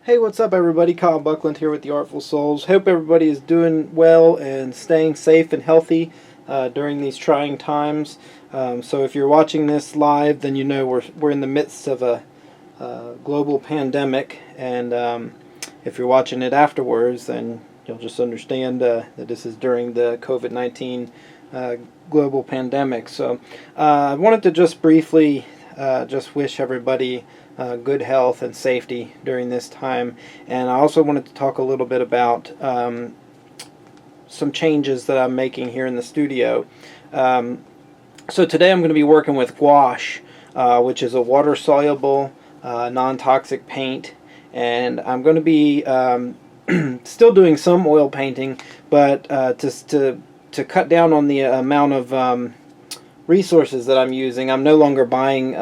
Hey, what's up everybody? Kyle Buckland here with the Artful Souls. Hope everybody is doing well and staying safe and healthy during these trying times. So if you're watching this live, then you know we're in the midst of a global pandemic, and if you're watching it afterwards, then you'll just understand that this is during the COVID-19 global pandemic. So I wanted to just briefly just wish everybody good health and safety during this time, and I also wanted to talk a little bit about some changes that I'm making here in the studio. So today I'm going to be working with gouache, which is a water-soluble, non-toxic paint, and I'm going to be still doing some oil painting, but to cut down on the amount of resources that I'm using, I'm no longer buying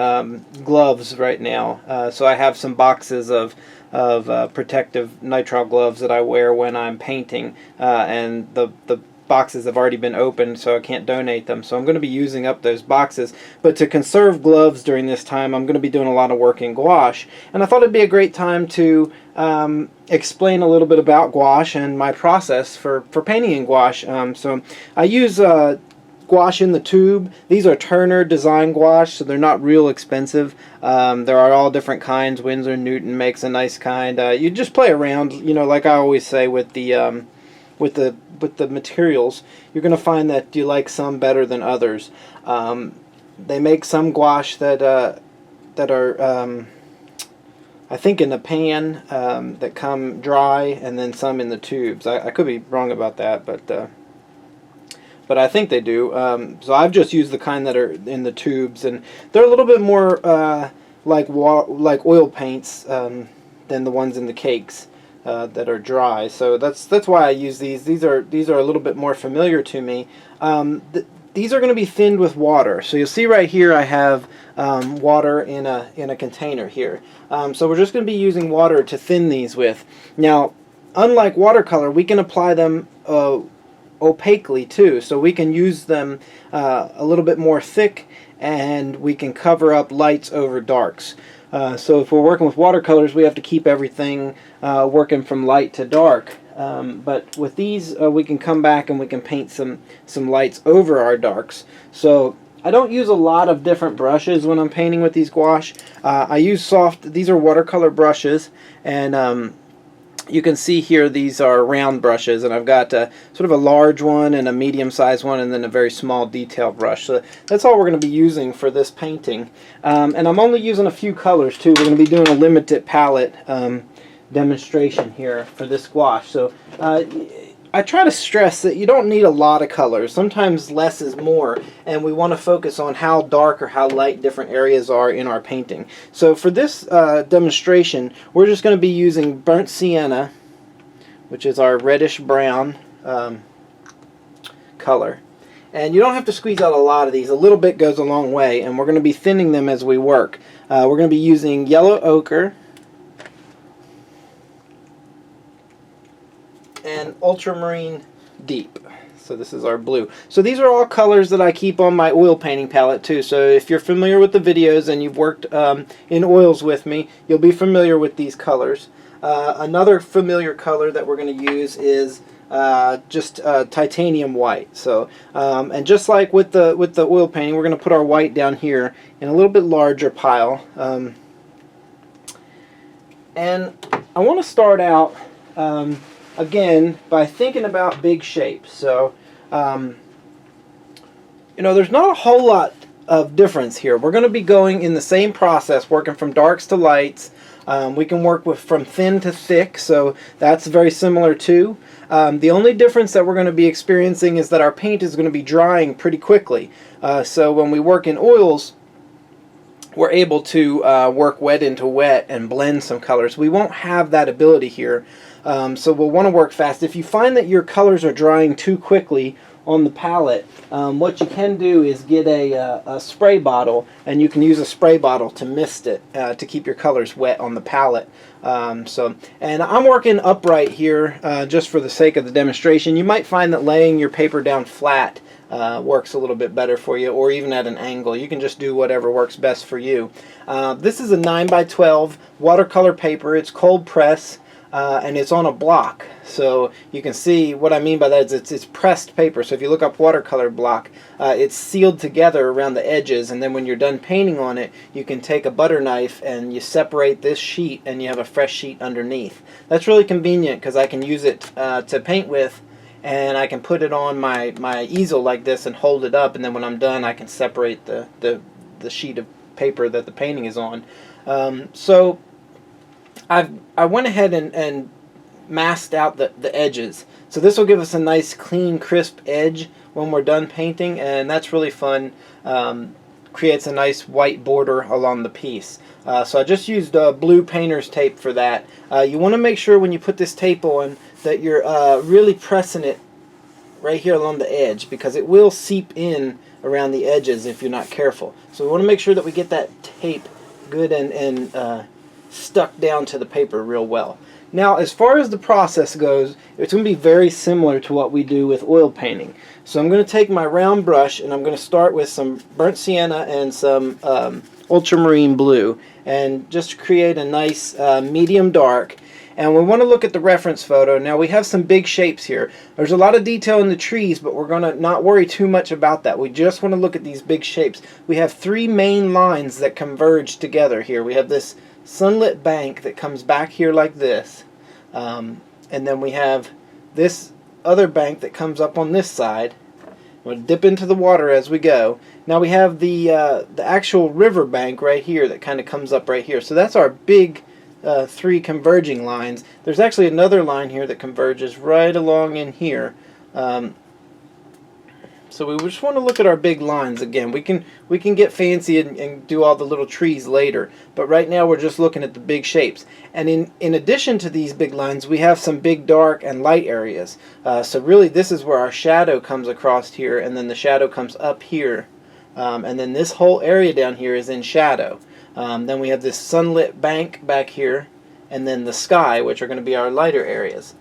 gloves right now. So I have some boxes of protective nitrile gloves that I wear when I'm painting, and the boxes have already been opened, so I can't donate them. So I'm going to be using up those boxes. But to conserve gloves during this time, I'm going to be doing a lot of work in gouache. And I thought it'd be a great time to explain a little bit about gouache and my process for painting in gouache. So I use gouache in the tube. These are Turner design gouache, so they're not real expensive. There are all different kinds. Winsor Newton makes a nice kind. You just play around, you know, like I always say with the materials. You're going to find that you like some better than others. They make some gouache that are I think in the pan that come dry, and then some in the tubes. I could be wrong about that, but I think they do. So I've just used the kind that are in the tubes, and they're a little bit more like oil paints than the ones in the cakes that are dry. So that's why I use these. These are a little bit more familiar to me. These are going to be thinned with water. So you'll see right here I have water in a container here. So we're just going to be using water to thin these with. Now, unlike watercolor, we can apply them opaquely too, so we can use them a little bit more thick, and we can cover up lights over darks. So if we're working with watercolors, we have to keep everything working from light to dark. But with these, we can come back and we can paint some lights over our darks. So I don't use a lot of different brushes when I'm painting with these gouache. I use these are watercolor brushes, and you can see here these are round brushes, and I've got sort of a large one and a medium-sized one, and then a very small detail brush. So that's all we're going to be using for this painting. And I'm only using a few colors too. We're going to be doing a limited palette demonstration here for this gouache. So I try to stress that you don't need a lot of colors. Sometimes less is more, and we want to focus on how dark or how light different areas are in our painting. So for this demonstration, we're just going to be using burnt sienna, which is our reddish brown color. And you don't have to squeeze out a lot of these. A little bit goes a long way, and we're going to be thinning them as we work. We're going to be using yellow ochre and ultramarine deep. So this is our blue. So these are all colors that I keep on my oil painting palette too. So if you're familiar with the videos and you've worked in oils with me, you'll be familiar with these colors. Another familiar color that we're going to use is just titanium white. So and just like with the oil painting, we're going to put our white down here in a little bit larger pile. And I want to start out again by thinking about big shapes. So you know, there's not a whole lot of difference here. We're going to be going in the same process, working from darks to lights. We can work from thin to thick, so that's very similar too. The only difference that we're going to be experiencing is that our paint is going to be drying pretty quickly. So when we work in oils, we're able to work wet into wet and blend some colors. We won't have that ability here. So we'll want to work fast. If you find that your colors are drying too quickly on the palette, what you can do is get a spray bottle, and you can use a spray bottle to mist it to keep your colors wet on the palette. And I'm working upright here just for the sake of the demonstration. You might find that laying your paper down flat works a little bit better for you, or even at an angle. You can just do whatever works best for you. This is a 9x12 watercolor paper. It's cold press. And it's on a block, so you can see what I mean by that is it's pressed paper. So if you look up watercolor block, it's sealed together around the edges, and then when you're done painting on it, you can take a butter knife and you separate this sheet and you have a fresh sheet underneath. That's really convenient because I can use it to paint with, and I can put it on my easel like this and hold it up, and then when I'm done I can separate the sheet of paper that the painting is on. So I went ahead and masked out the edges. So this will give us a nice clean crisp edge when we're done painting, and that's really fun. Creates a nice white border along the piece. So I just used blue painter's tape for that. You want to make sure when you put this tape on that you're really pressing it right here along the edge, because it will seep in around the edges if you're not careful. So we want to make sure that we get that tape good and stuck down to the paper real well. Now, as far as the process goes, it's going to be very similar to what we do with oil painting. So I'm going to take my round brush and I'm going to start with some burnt sienna and some ultramarine blue, and just create a nice medium dark. And we want to look at the reference photo. Now we have some big shapes here. There's a lot of detail in the trees, but we're going to not worry too much about that. We just want to look at these big shapes. We have three main lines that converge together here. We have this sunlit bank that comes back here like this, and then we have this other bank that comes up on this side. We'll dip into the water as we go. Now we have the actual river bank right here that kind of comes up right here. So that's our big three converging lines. There's actually another line here that converges right along in here. So we just want to look at our big lines again. We can get fancy and do all the little trees later, but right now we're just looking at the big shapes. And in addition to these big lines, we have some big dark and light areas. So really this is where our shadow comes across here, and then the shadow comes up here, and then this whole area down here is in shadow. Then we have this sunlit bank back here, and then the sky, which are going to be our lighter areas.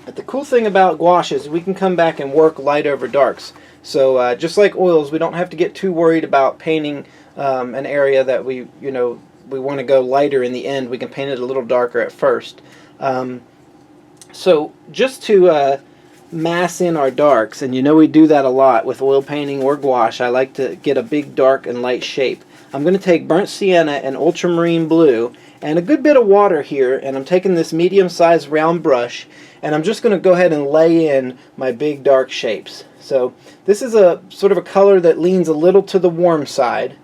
But the cool thing about gouache is we can come back and work light over darks. So just like oils, we don't have to get too worried about painting an area that we want to go lighter in the end. We can paint it a little darker at first. So just to mass in our darks, and we do that a lot with oil painting or gouache, I like to get a big dark and light shape. I'm going to take burnt sienna and ultramarine blue and a good bit of water here, and I'm taking this medium-sized round brush, and I'm just going to go ahead and lay in my big dark shapes. So this is a sort of a color that leans a little to the warm side.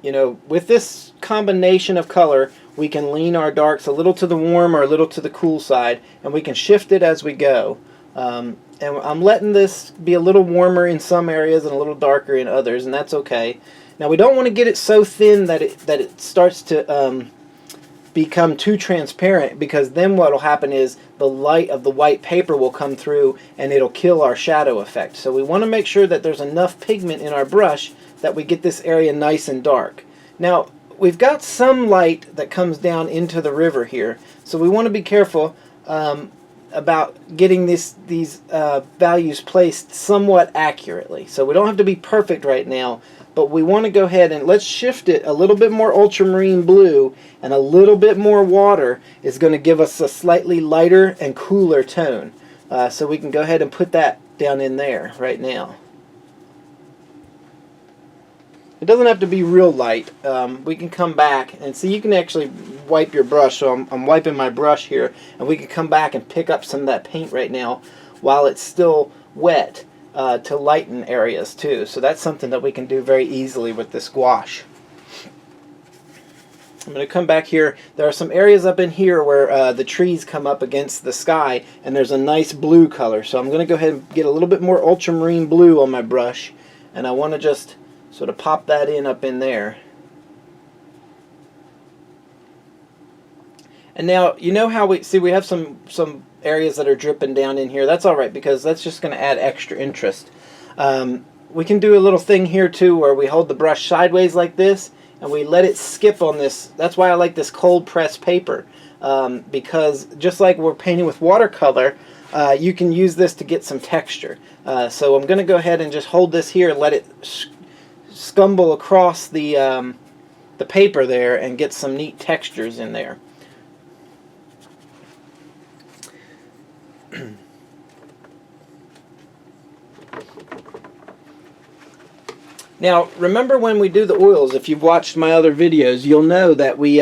With this combination of color, we can lean our darks a little to the warm or a little to the cool side, and we can shift it as we go. And I'm letting this be a little warmer in some areas and a little darker in others, and that's okay. Now we don't want to get it so thin that it starts to become too transparent, because then what will happen is the light of the white paper will come through and it'll kill our shadow effect. So we want to make sure that there's enough pigment in our brush that we get this area nice and dark. Now we've got some light that comes down into the river here, so we want to be careful about getting these values placed somewhat accurately. So we don't have to be perfect right now, but we want to go ahead and let's shift it. A little bit more ultramarine blue and a little bit more water is going to give us a slightly lighter and cooler tone. So we can go ahead and put that down in there right now. It doesn't have to be real light. We can come back and see, you can actually wipe your brush. So I'm wiping my brush here, and we can come back and pick up some of that paint right now while it's still wet to lighten areas too. So that's something that we can do very easily with this gouache. I'm going to come back here. There are some areas up in here where the trees come up against the sky, and there's a nice blue color. So I'm going to go ahead and get a little bit more ultramarine blue on my brush, and I want to just sort of pop that in up in there. And now how we have some areas that are dripping down in here. That's alright, because that's just going to add extra interest. We can do a little thing here too where we hold the brush sideways like this and we let it skip on this. That's why I like this cold press paper, because just like we're painting with watercolor, you can use this to get some texture. So I'm going to go ahead and just hold this here and let it scumble across the paper there and get some neat textures in there. Now, remember when we do the oils, if you've watched my other videos, you'll know that we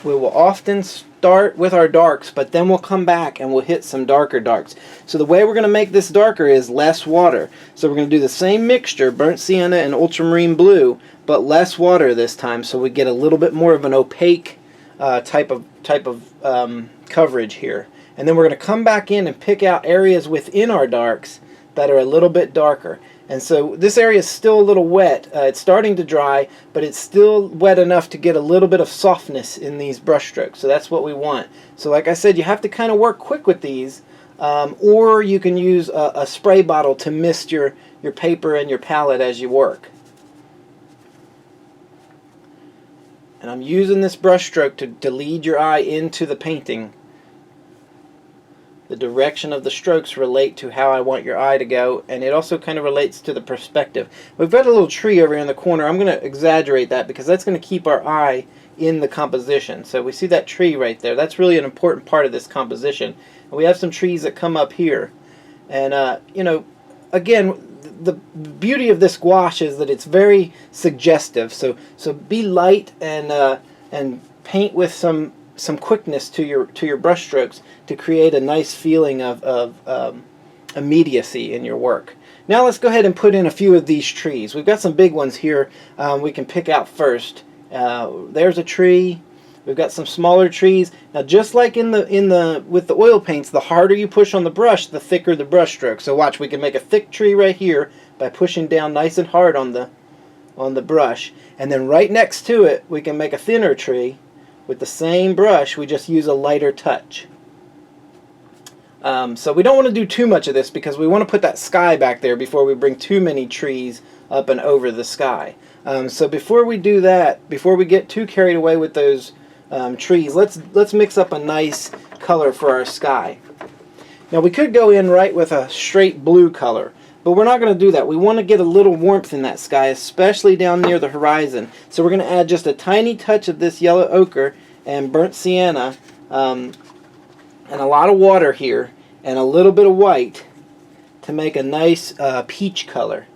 will often start with our darks, but then we'll come back and we'll hit some darker darks. So the way we're going to make this darker is less water. So we're going to do the same mixture, burnt sienna and ultramarine blue, but less water this time, so we get a little bit more of an opaque type of coverage here. And then we're going to come back in and pick out areas within our darks that are a little bit darker. And so this area is still a little wet. It's starting to dry, but it's still wet enough to get a little bit of softness in these brush strokes. So that's what we want. So like I said, you have to kind of work quick with these, or you can use a spray bottle to mist your paper and your palette as you work. And I'm using this brush stroke to lead your eye into the painting. The direction of the strokes relate to how I want your eye to go, and it also kind of relates to the perspective. We've got a little tree over here in the corner. I'm going to exaggerate that because that's going to keep our eye in the composition. So we see that tree right there. That's really an important part of this composition. And we have some trees that come up here. And, you know, again, the beauty of this gouache is that it's very suggestive. So be light and paint with some quickness to your brush strokes to create a nice feeling of immediacy in your work. Now let's go ahead and put in a few of these trees. We've got some big ones here we can pick out first. There's a tree. We've got some smaller trees. Now just like with the oil paints, the harder you push on the brush, the thicker the brush stroke. So watch, we can make a thick tree right here by pushing down nice and hard on the brush, and then right next to it we can make a thinner tree. With the same brush, we just use a lighter touch. So we don't want to do too much of this because we want to put that sky back there before we bring too many trees up and over the sky. So before we do that, before we get too carried away with those trees, let's mix up a nice color for our sky. Now we could go in right with a straight blue color, but we're not going to do that. We want to get a little warmth in that sky, especially down near the horizon. So we're going to add just a tiny touch of this yellow ochre and burnt sienna and a lot of water here and a little bit of white to make a nice peach color.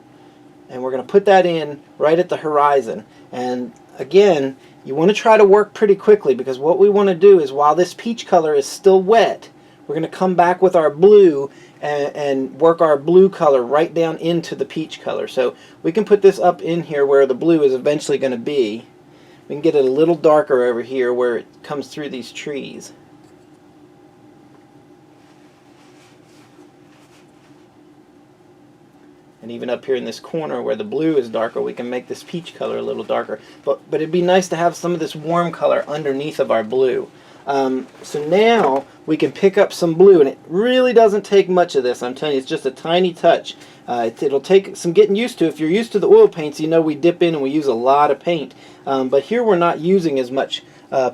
And we're going to put that in right at the horizon. And again, you want to try to work pretty quickly because what we want to do is while this peach color is still wet, we're going to come back with our blue and work our blue color right down into the peach color. So we can put this up in here where the blue is eventually going to be. We can get it a little darker over here where it comes through these trees. And even up here in this corner where the blue is darker, we can make this peach color a little darker. But it'd be nice to have some of this warm color underneath of our blue. So now we can pick up some blue, and it really doesn't take much of this. I'm telling you, it's just a tiny touch. It'll take some getting used to. If you're used to the oil paints, you know we dip in and we use a lot of paint. But here we're not using as much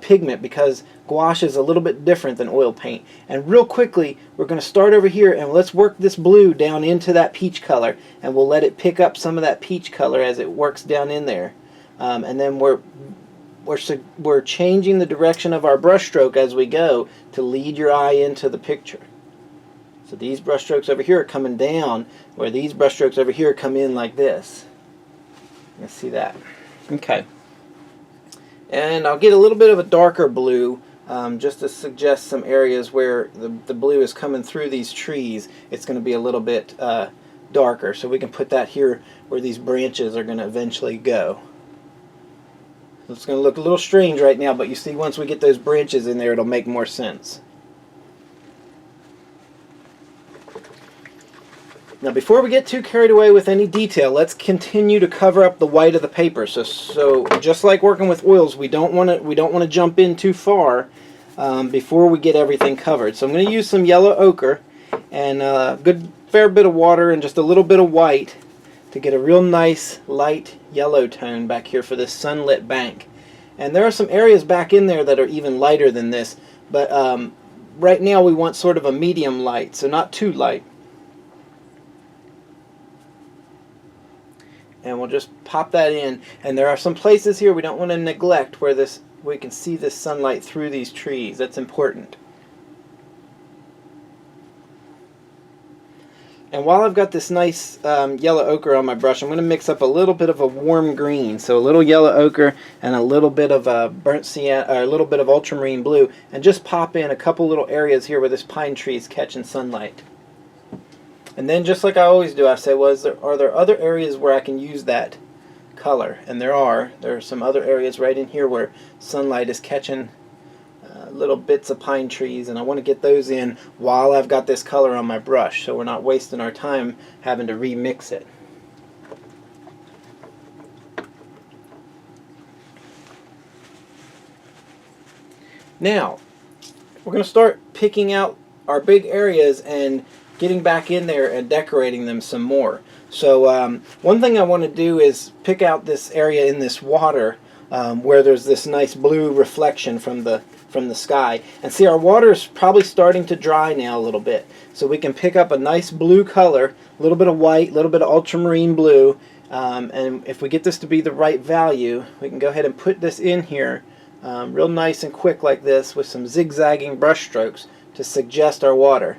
pigment because gouache is a little bit different than oil paint. And real quickly, we're going to start over here and let's work this blue down into that peach color, and we'll let it pick up some of that peach color as it works down in there. And then we're changing the direction of our brush stroke as we go to lead your eye into the picture. So these brush strokes over here are coming down, where these brush strokes over here come in like this. Let's see that. Okay. And I'll get a little bit of a darker blue just to suggest some areas where the blue is coming through these trees. It's going to be a little bit darker. So we can put that here where these branches are going to eventually go. It's going to look a little strange right now, but you see once we get those branches in there, it'll make more sense. Now before we get too carried away with any detail, let's continue to cover up the white of the paper. So just like working with oils, we don't want to jump in too far before we get everything covered. So I'm going to use some yellow ochre and a good fair bit of water and just a little bit of white to get a real nice light yellow tone back here for this sunlit bank. And there are some areas back in there that are even lighter than this, but right now we want sort of a medium light, so not too light. And we'll just pop that in. And there are some places here we don't want to neglect where we can see this sunlight through these trees. That's important. And while I've got this nice yellow ochre on my brush, I'm going to mix up a little bit of a warm green. So a little yellow ochre and a little bit of burnt sienna, or a little bit of ultramarine blue, and just pop in a couple little areas here where this pine tree is catching sunlight. And then, just like I always do, I say, well, are there other areas where I can use that color? And there are. There are some other areas right in here where sunlight is catching little bits of pine trees, and I want to get those in while I've got this color on my brush, so we're not wasting our time having to remix it. Now, we're going to start picking out our big areas and getting back in there and decorating them some more. So one thing I want to do is pick out this area in this water where there's this nice blue reflection from the sky. And see, our water is probably starting to dry now a little bit. So we can pick up a nice blue color, a little bit of white, a little bit of ultramarine blue, and if we get this to be the right value, we can go ahead and put this in here real nice and quick like this with some zigzagging brush strokes to suggest our water.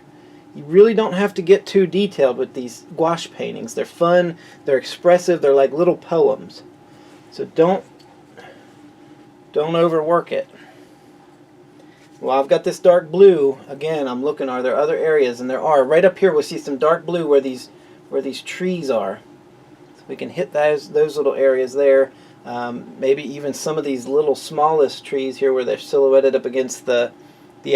You really don't have to get too detailed with these gouache paintings. They're fun, they're expressive, they're like little poems. So don't overwork it. Well, I've got this dark blue. Again, I'm looking, are there other areas? And there are. Right up here we'll see some dark blue where these trees are. So we can hit those little areas there. Maybe even some of these little smallest trees here where they're silhouetted up against the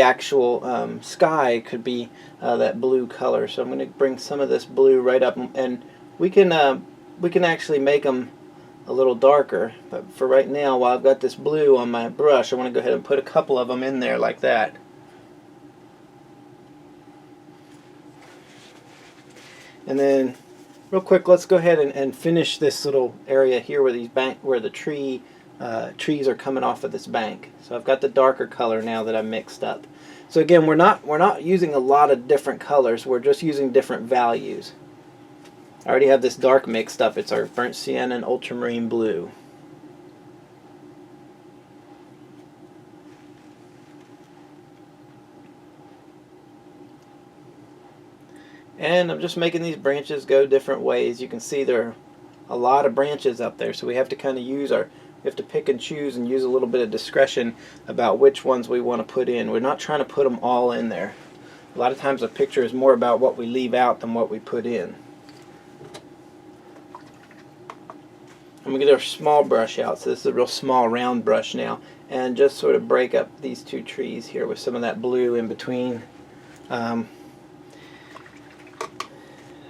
actual sky could be that blue color. So I'm going to bring some of this blue right up, and we can actually make them a little darker. But for right now, while I've got this blue on my brush, I want to go ahead and put a couple of them in there like that. And then, real quick, let's go ahead and finish this little area here where the trees are coming off of this bank. So I've got the darker color now that I mixed up. So again, we're not using a lot of different colors. We're just using different values. I already have this dark mixed up. It's our burnt sienna and ultramarine blue. And I'm just making these branches go different ways. You can see there are a lot of branches up there, so we have to kind of we have to pick and choose and use a little bit of discretion about which ones we want to put in. We're not trying to put them all in there. A lot of times a picture is more about what we leave out than what we put in. I'm going to get our small brush out. So this is a real small round brush now, and just sort of break up these two trees here with some of that blue in between. I'm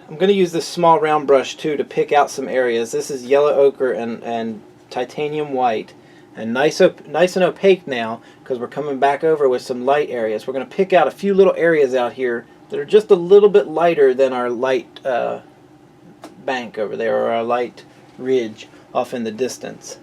going to use this small round brush too to pick out some areas. This is yellow ochre and titanium white, and nice and opaque now because we're coming back over with some light areas. We're going to pick out a few little areas out here that are just a little bit lighter than our light bank over there, or our light ridge off in the distance.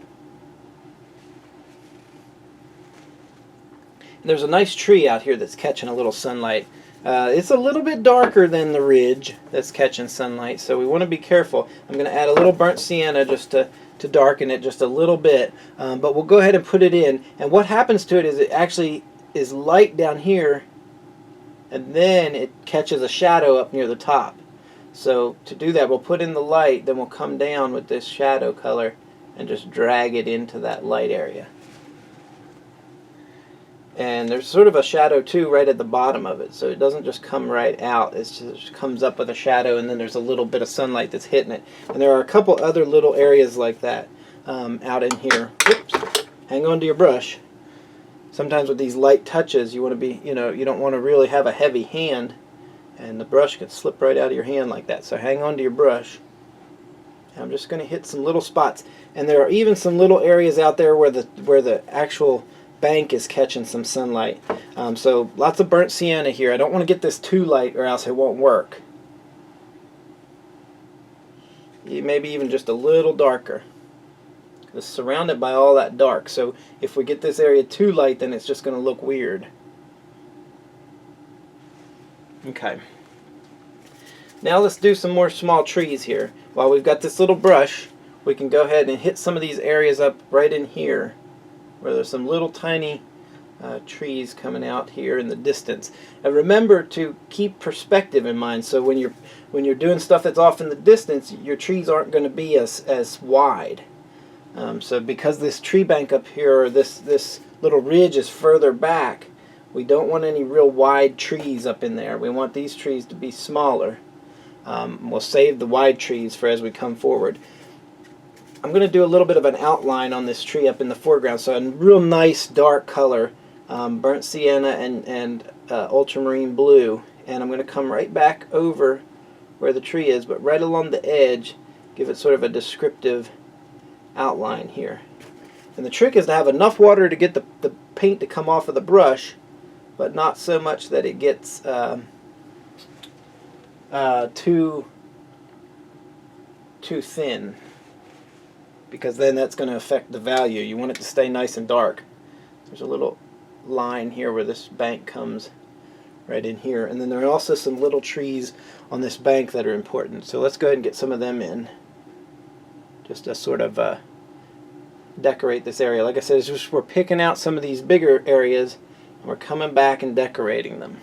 And there's a nice tree out here that's catching a little sunlight. It's a little bit darker than the ridge that's catching sunlight, so we want to be careful. I'm going to add a little burnt sienna just to darken it just a little bit, but we'll go ahead and put it in. And what happens to it is it actually is light down here, and then it catches a shadow up near the top. So to do that, we'll put in the light, then we'll come down with this shadow color and just drag it into that light area. And there's sort of a shadow too right at the bottom of it, so it doesn't just come right out. It just comes up with a shadow, and then there's a little bit of sunlight that's hitting it. And there are a couple other little areas like that out in here. Oops, hang on to your brush. Sometimes with these light touches, you want to be, you don't want to really have a heavy hand, and the brush can slip right out of your hand like that. So hang on to your brush. And I'm just going to hit some little spots, and there are even some little areas out there where the actual bank is catching some sunlight. So lots of burnt sienna here. I don't want to get this too light or else it won't work. Maybe even just a little darker. It's surrounded by all that dark, so if we get this area too light, then it's just going to look weird. Okay. Now let's do some more small trees here. While we've got this little brush, we can go ahead and hit some of these areas up right in here where there's some little tiny trees coming out here in the distance. And remember to keep perspective in mind, so when you're doing stuff that's off in the distance, your trees aren't going to be as wide. So because this tree bank up here, or this little ridge is further back, we don't want any real wide trees up in there. We want these trees to be smaller. We'll save the wide trees for as we come forward. I'm going to do a little bit of an outline on this tree up in the foreground, so a real nice dark color, burnt sienna and ultramarine blue, and I'm going to come right back over where the tree is, but right along the edge, give it sort of a descriptive outline here. And the trick is to have enough water to get the paint to come off of the brush, but not so much that it gets too thin, because then that's going to affect the value. You want it to stay nice and dark. There's a little line here where this bank comes right in here, and then there are also some little trees on this bank that are important, so let's go ahead and get some of them in just to sort of decorate this area. Like I said, it's just we're picking out some of these bigger areas and we're coming back and decorating them.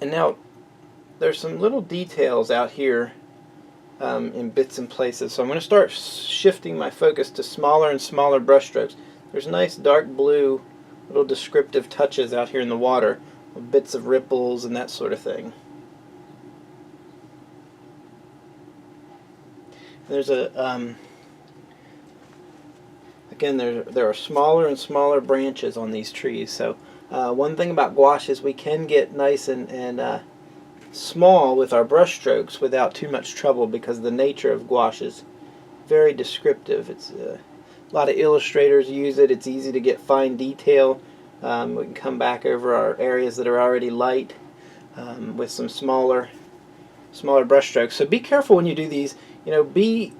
And now there's some little details out here in bits and places, so I'm going to start shifting my focus to smaller and smaller brush strokes. There's nice dark blue little descriptive touches out here in the water, bits of ripples and that sort of thing. There's a again, there are smaller and smaller branches on these trees, so one thing about gouache is we can get nice and small with our brush strokes without too much trouble, because the nature of gouache is very descriptive. It's a lot of illustrators use it. It's easy to get fine detail. We can come back over our areas that are already light with some smaller brush strokes. So be careful when you do these. You know, be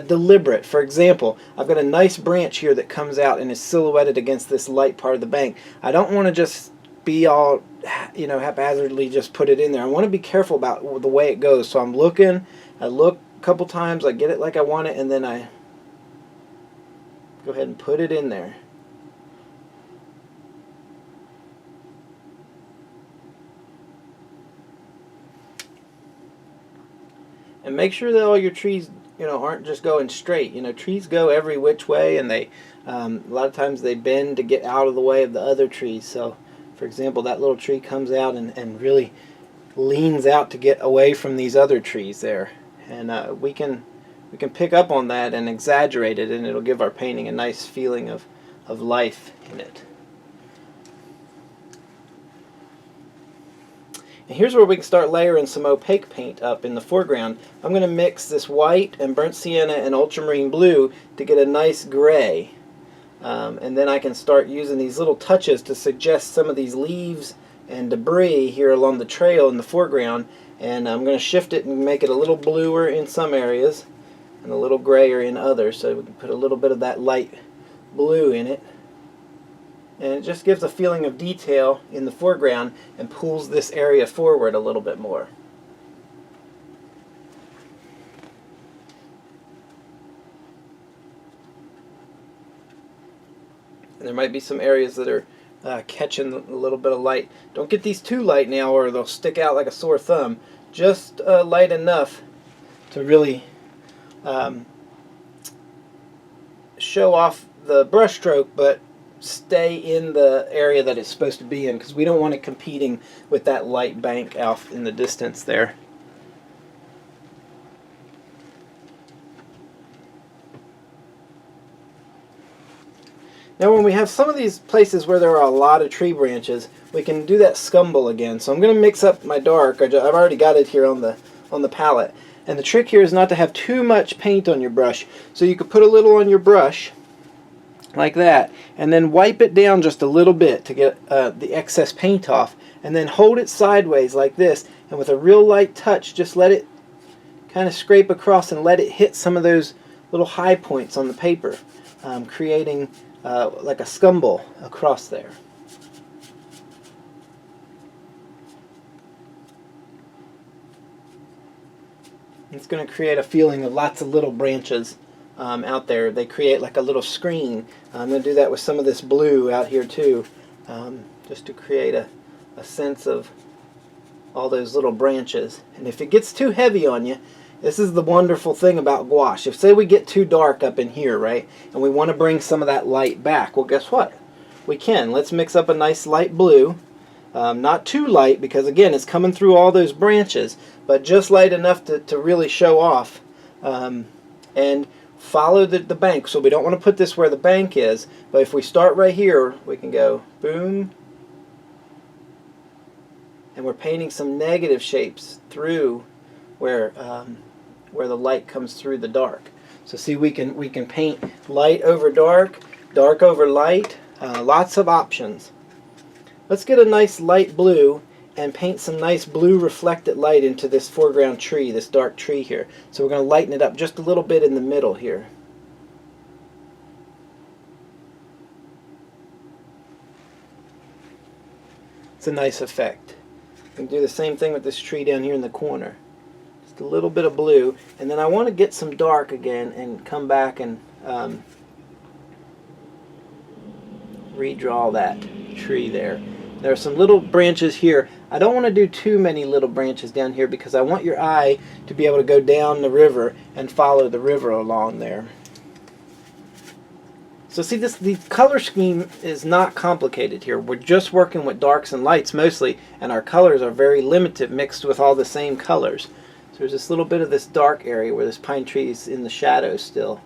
deliberate. For example, I've got a nice branch here that comes out and is silhouetted against this light part of the bank. I don't want to just be all, you know, haphazardly just put it in there. I want to be careful about the way it goes. So I'm looking, I look a couple times, I get it like I want it, and then I go ahead and put it in there. And make sure that all your trees, you know, aren't just going straight. You know, trees go every which way, and they a lot of times they bend to get out of the way of the other trees. So for example, that little tree comes out and really leans out to get away from these other trees there, and we can pick up on that and exaggerate it, and it'll give our painting a nice feeling of life in it. And here's where we can start layering some opaque paint up in the foreground. I'm going to mix this white and burnt sienna and ultramarine blue to get a nice gray. And then I can start using these little touches to suggest some of these leaves and debris here along the trail in the foreground. And I'm going to shift it and make it a little bluer in some areas and a little grayer in others, so we can put a little bit of that light blue in it. And it just gives a feeling of detail in the foreground and pulls this area forward a little bit more. And there might be some areas that are catching a little bit of light. Don't get these too light now or they'll stick out like a sore thumb. Just light enough to really show off the brush stroke, but stay in the area that it's supposed to be in, because we don't want it competing with that light bank out in the distance there. Now when we have some of these places where there are a lot of tree branches, we can do that scumble again. So I'm going to mix up my dark. I've already got it here on the palette. And the trick here is not to have too much paint on your brush. So you could put a little on your brush, like that, and then wipe it down just a little bit to get the excess paint off, and then hold it sideways like this, and with a real light touch, just let it kind of scrape across and let it hit some of those little high points on the paper, creating like a scumble across there. It's going to create a feeling of lots of little branches out there. They create like a little screen. I'm going to do that with some of this blue out here too, just to create a sense of all those little branches. And if it gets too heavy on you, this is the wonderful thing about gouache. If say we get too dark up in here, right, and we want to bring some of that light back, well, guess what? We can. Let's mix up a nice light blue. Not too light, because again it's coming through all those branches, but just light enough to really show off, and follow the bank. So we don't want to put this where the bank is, but if we start right here, we can go boom, and we're painting some negative shapes through where the light comes through the dark. So see, we can paint light over dark, dark over light, lots of options. Let's get a nice light blue and paint some nice blue reflected light into this foreground tree, this dark tree here. So we're going to lighten it up just a little bit in the middle here. It's a nice effect. We can do the same thing with this tree down here in the corner. Just a little bit of blue, and then I want to get some dark again and come back and redraw that tree there. There are some little branches here. I don't want to do too many little branches down here because I want your eye to be able to go down the river and follow the river along there. So see, the color scheme is not complicated here. We're just working with darks and lights mostly, and our colors are very limited, mixed with all the same colors. So there's this little bit of this dark area where this pine tree is in the shadow still,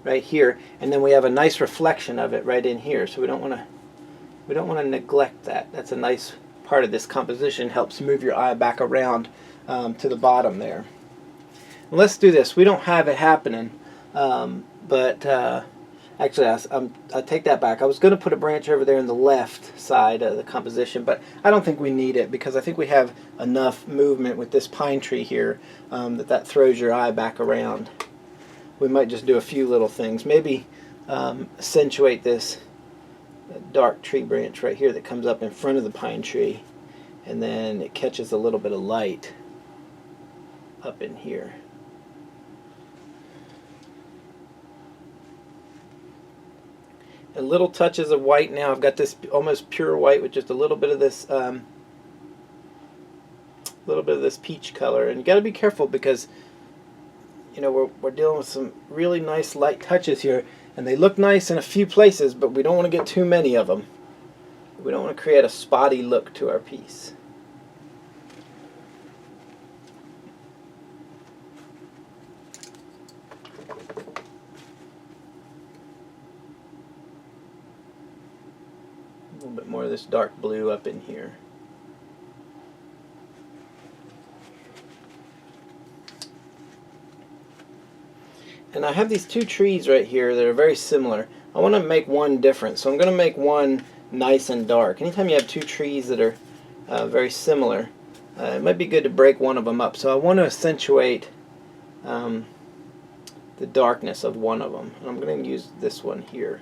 right here, and then we have a nice reflection of it right in here. So we don't want to neglect that. That's a nice part of this composition. Helps move your eye back around to the bottom there. And let's do this. We don't have it happening, but actually I take that back. I was going to put a branch over there in the left side of the composition, but I don't think we need it because I think we have enough movement with this pine tree here that throws your eye back around. We might just do a few little things. Maybe accentuate this dark tree branch right here that comes up in front of the pine tree, and then it catches a little bit of light up in here. And little touches of white. Now I've got this almost pure white with just a little bit of this peach color, and you got to be careful because you know we're dealing with some really nice light touches here. And they look nice in a few places, but we don't want to get too many of them. We don't want to create a spotty look to our piece. A little bit more of this dark blue up in here. And I have these two trees right here that are very similar. I want to make one different, so I'm going to make one nice and dark. Anytime you have two trees that are very similar, it might be good to break one of them up. So I want to accentuate the darkness of one of them. And I'm going to use this one here.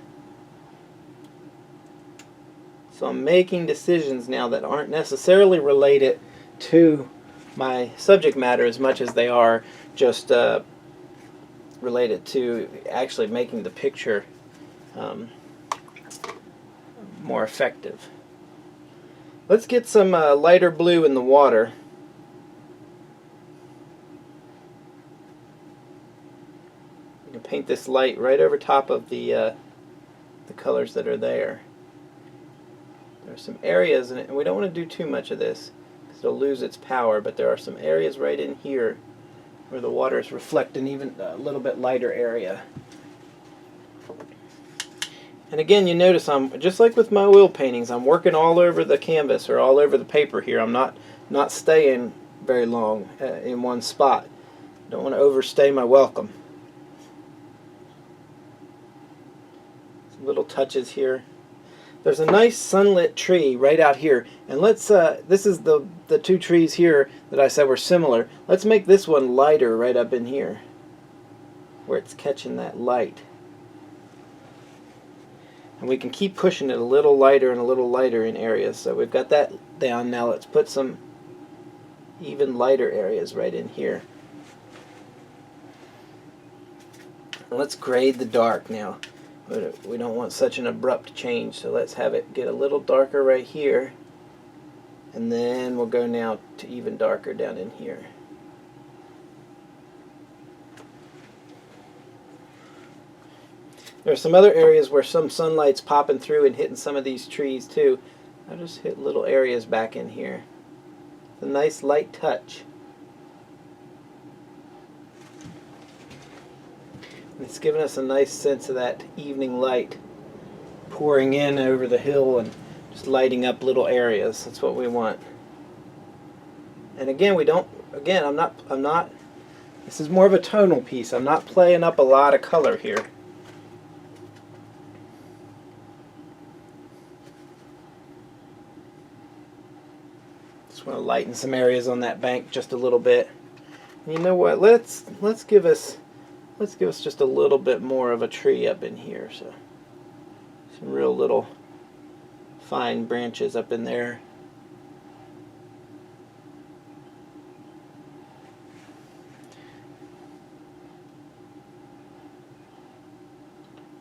So I'm making decisions now that aren't necessarily related to my subject matter as much as they are just related to actually making the picture more effective. Let's get some lighter blue in the water. You can paint this light right over top of the colors that are there. There are some areas in it, and we don't want to do too much of this because it'll lose its power, but there are some areas right in here where the water is reflecting even a little bit lighter area. And again, you notice I'm just like with my oil paintings, I'm working all over the canvas or all over the paper here. I'm not staying very long in one spot. Don't want to overstay my welcome. Some little touches here. there's a nice sunlit tree right out here, and let's this is the two trees here that I said were similar. Let's make this one lighter right up in here where it's catching that light. And we can keep pushing it a little lighter and a little lighter in areas. So we've got that down. Now let's put some even lighter areas right in here. And let's grade the dark now. We don't want such an abrupt change, so let's have it get a little darker right here. And then we'll go now to even darker down in here. There are some other areas where some sunlight's popping through and hitting some of these trees too. I'll just hit little areas back in here. A nice light touch. And it's giving us a nice sense of that evening light pouring in over the hill and just lighting up little areas. That's what we want. And again, I'm not, this is more of a tonal piece. I'm not playing up a lot of color here. Just want to lighten some areas on that bank just a little bit. And you know what? Let's give us just a little bit more of a tree up in here. So some real little fine branches up in there.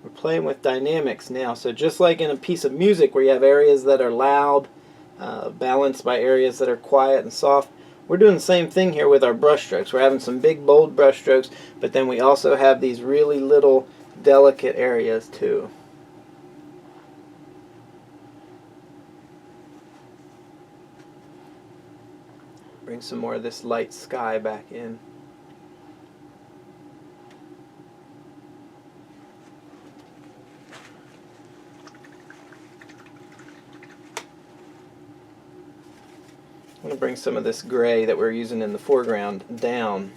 We're playing with dynamics now. So just like in a piece of music where you have areas that are loud, balanced by areas that are quiet and soft, we're doing the same thing here with our brush strokes. We're having some big bold brush strokes, but then we also have these really little delicate areas too. Bring some more of this light sky back in. I'm going to bring some of this gray that we're using in the foreground down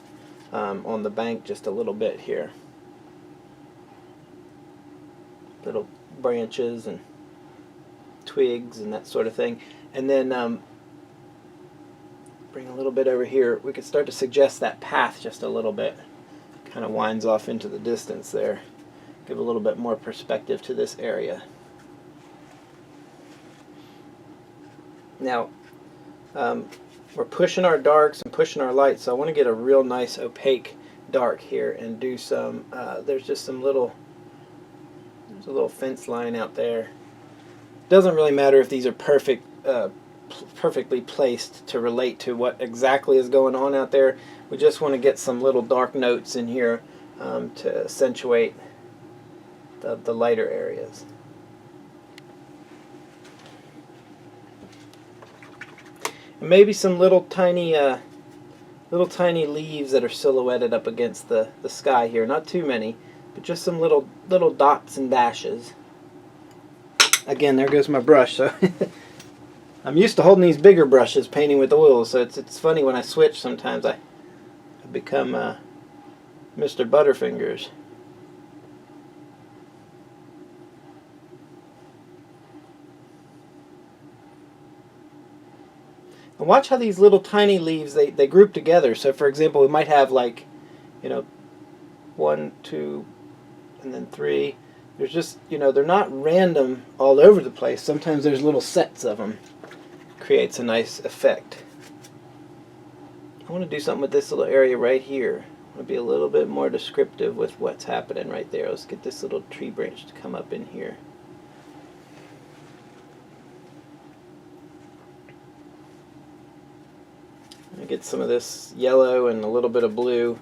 on the bank just a little bit here. Little branches and twigs and that sort of thing. And then bring a little bit over here. We could start to suggest that path just a little bit. Kind of winds off into the distance there. Give a little bit more perspective to this area. Now, we're pushing our darks and pushing our lights, so I want to get a real nice opaque dark here and do some, there's just some little, there's a little fence line out there. Doesn't really matter if these are perfectly placed to relate to what exactly is going on out there. We just want to get some little dark notes in here to accentuate the lighter areas. And maybe some little tiny leaves that are silhouetted up against the sky here. Not too many, but just some little dots and dashes. Again, there goes my brush. So I'm used to holding these bigger brushes, painting with oils. So it's funny when I switch. Sometimes I become Mr. Butterfingers. And watch how these little tiny leaves, they group together. So for example, we might have like, 1, 2, and then 3. There's just, they're not random all over the place. Sometimes there's little sets of them. Creates a nice effect. I want to do something with this little area right here. I want to be a little bit more descriptive with what's happening right there. Let's get this little tree branch to come up in here. Get some of this yellow and a little bit of blue,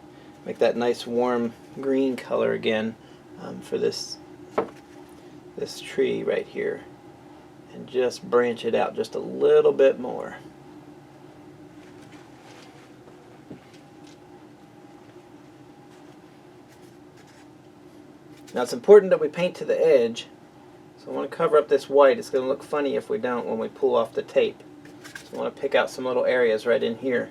make that nice warm green color again for this tree right here, and just branch it out just a little bit more. Now it's important that we paint to the edge, so I want to cover up this white. It's going to look funny if we don't when we pull off the tape. So I want to pick out some little areas right in here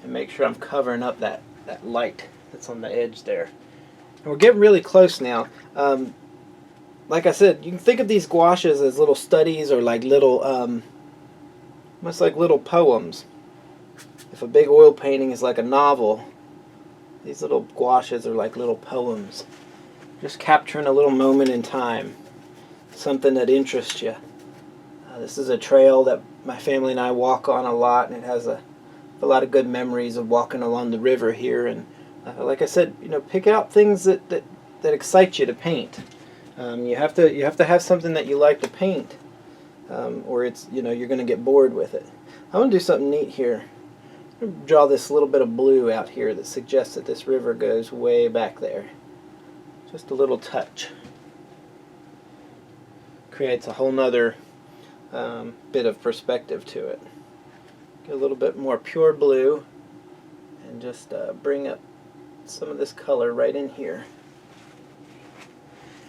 and make sure I'm covering up that light that's on the edge there. And we're getting really close now. like I said, you can think of these gouaches as little studies or like little, almost like little poems. If a big oil painting is like a novel, these little gouaches are like little poems. Just capturing a little moment in time, something that interests you. This is a trail that my family and I walk on a lot, and it has a lot of good memories of walking along the river here. And like I said, pick out things that excite you to paint. You have to have something that you like to paint, or it's you're going to get bored with it. I'm going to do something neat here. I'm going to draw this little bit of blue out here that suggests that this river goes way back there. Just a little touch. Creates a whole nother bit of perspective to it. Get a little bit more pure blue and just bring up some of this color right in here.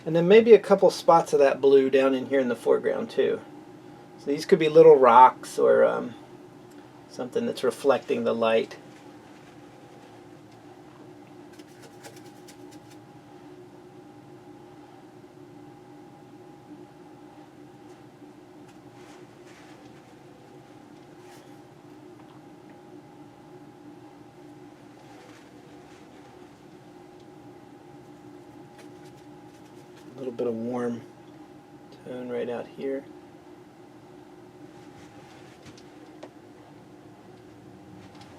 And then maybe a couple spots of that blue down in here in the foreground too. So these could be little rocks or something that's reflecting the light. A little bit of warm tone right out here.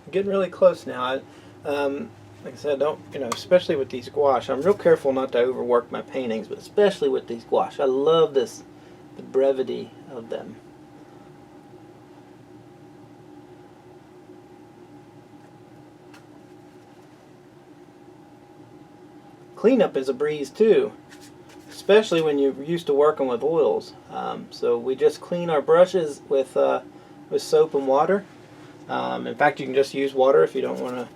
I'm getting really close now. Like I said, especially with these gouache, I'm real careful not to overwork my paintings, but especially with these gouache, I love the brevity of them. Cleanup is a breeze too, especially when you're used to working with oils. So we just clean our brushes with soap and water. In fact, you can just use water if you don't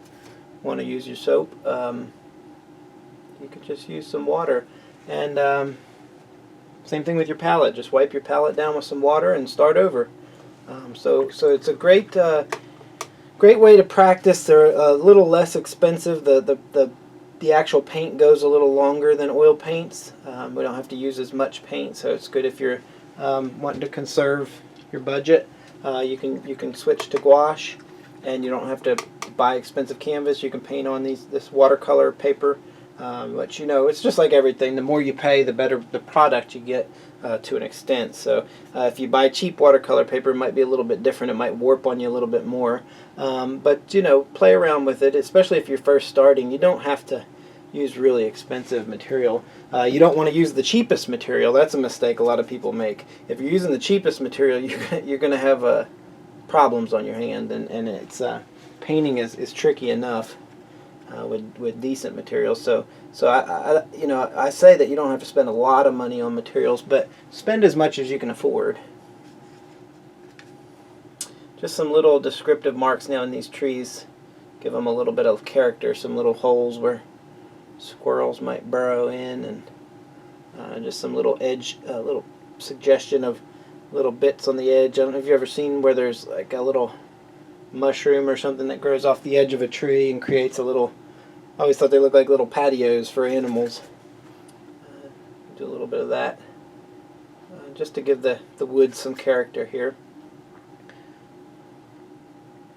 want to use your soap. You can just use some water, and same thing with your palette. Just wipe your palette down with some water and start over. So it's a great way to practice. They're a little less expensive. The actual paint goes a little longer than oil paints. We don't have to use as much paint, so it's good if you're wanting to conserve your budget. You can switch to gouache, and you don't have to buy expensive canvas. You can paint on this watercolor paper, but it's just like everything. The more you pay, the better the product you get to an extent. So if you buy cheap watercolor paper, it might be a little bit different. It might warp on you a little bit more. But play around with it, especially if you're first starting. You don't have to use really expensive material. You don't want to use the cheapest material. That's a mistake a lot of people make. If you're using the cheapest material, you're going to have problems on your hand, and it's painting is tricky enough with decent materials. So I say that you don't have to spend a lot of money on materials, but spend as much as you can afford. Just some little descriptive marks now in these trees. Give them a little bit of character, some little holes where squirrels might burrow in, and just some little edge, little suggestion of little bits on the edge. I don't know if you've ever seen where there's like a little mushroom or something that grows off the edge of a tree and creates a little, I always thought they looked like little patios for animals. Do a little bit of that just to give the woods some character here.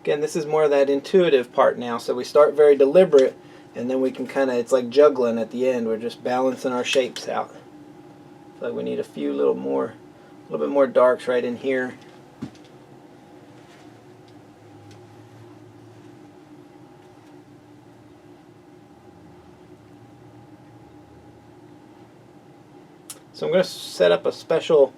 Again, this is more of that intuitive part now, so we start very deliberate, and then we can it's like juggling at the end. We're just balancing our shapes out. So we need a little bit more darks right in here. So I'm going to set up a special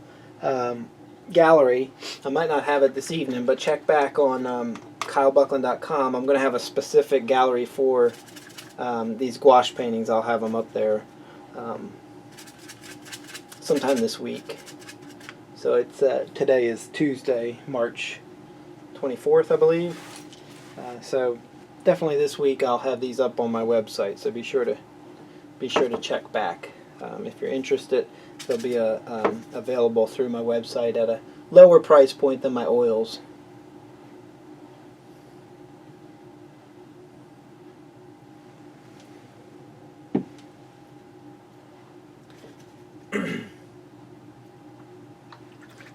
gallery. I might not have it this evening, but check back on KyleBuckland.com. I'm going to have a specific gallery for these gouache paintings. I'll have them up there sometime this week. So it's today is Tuesday, March 24th, I believe. So definitely this week I'll have these up on my website. So be sure to check back if you're interested. They'll be available through my website at a lower price point than my oils.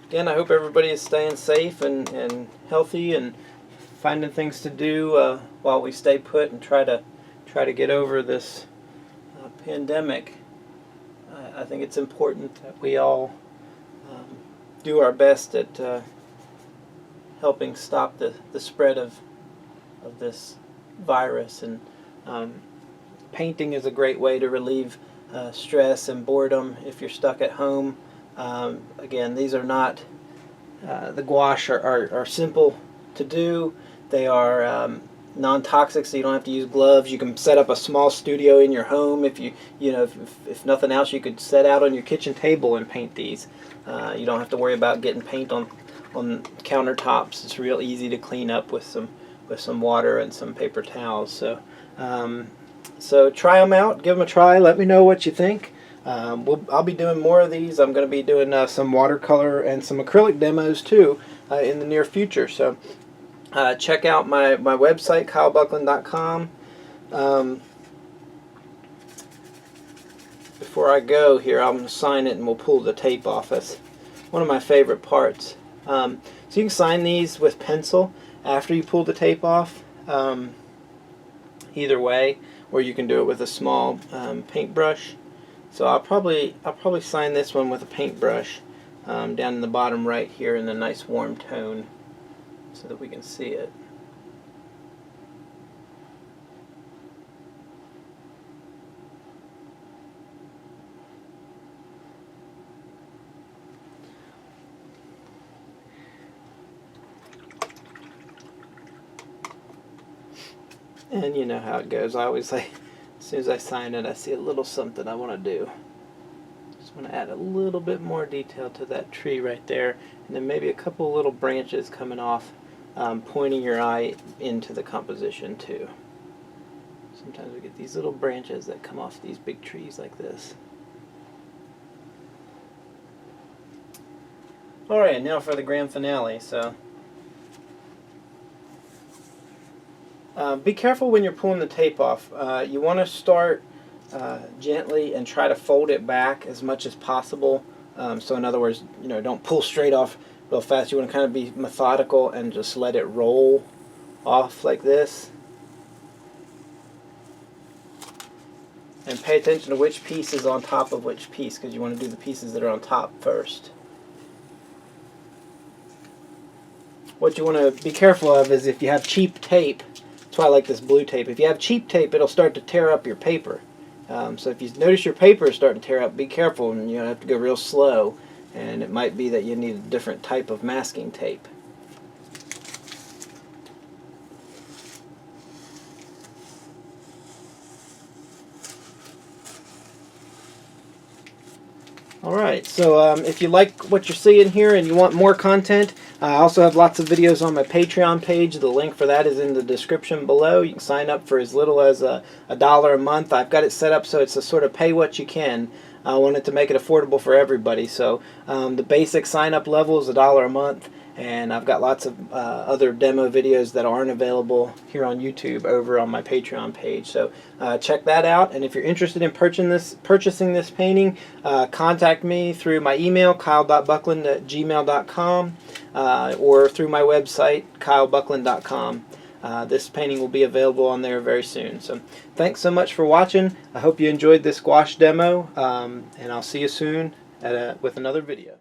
again, I hope everybody is staying safe and healthy and finding things to do while we stay put and try to get over this pandemic. I think it's important that we all do our best at helping stop the spread of this virus, and painting is a great way to relieve stress and boredom if you're stuck at home. Again, these are not, the gouache are simple to do. They are non-toxic, so you don't have to use gloves. You can set up a small studio in your home. If if nothing else, you could set out on your kitchen table and paint these. You don't have to worry about getting paint on countertops. It's real easy to clean up with some water and some paper towels. So try them out, give them a try. Let me know what you think. I'll be doing more of these. I'm going to be doing some watercolor and some acrylic demos too in the near future. So check out my website, kylebuckland.com. Before I go here, I'm going to sign it and we'll pull the tape off. That's one of my favorite parts. So you can sign these with pencil after you pull the tape off, either way, or you can do it with a small paintbrush. So I'll probably sign this one with a paintbrush down in the bottom right here in the nice warm tone so that we can see it. And you know how it goes. I always say, as soon as I sign it, I see a little something I want to do. Just want to add a little bit more detail to that tree right there, and then maybe a couple little branches coming off, pointing your eye into the composition too. Sometimes we get these little branches that come off these big trees like this. Alright, now for the grand finale. So be careful when you're pulling the tape off. You want to start gently and try to fold it back as much as possible. So in other words, don't pull straight off real fast. You want to kind of be methodical and just let it roll off like this. And pay attention to which piece is on top of which piece, because you want to do the pieces that are on top first. What you want to be careful of is if you have cheap tape. That's why I like this blue tape. If you have cheap tape, it'll start to tear up your paper. So if you notice your paper is starting to tear up, be careful, and you have to go real slow. And it might be that you need a different type of masking tape. Alright, so if you like what you're seeing here and you want more content, I also have lots of videos on my Patreon page. The link for that is in the description below. You can sign up for as little as $1 a month. I've got it set up so it's a sort of pay what you can. I wanted to make it affordable for everybody. So the basic sign-up level is $1 a month, and I've got lots of other demo videos that aren't available here on YouTube over on my Patreon page. So check that out, and if you're interested in purchasing this painting, contact me through my email, kyle.buckland@gmail.com, or through my website, kylebuckland.com. This painting will be available on there very soon. So thanks so much for watching. I hope you enjoyed this gouache demo, and I'll see you soon with another video.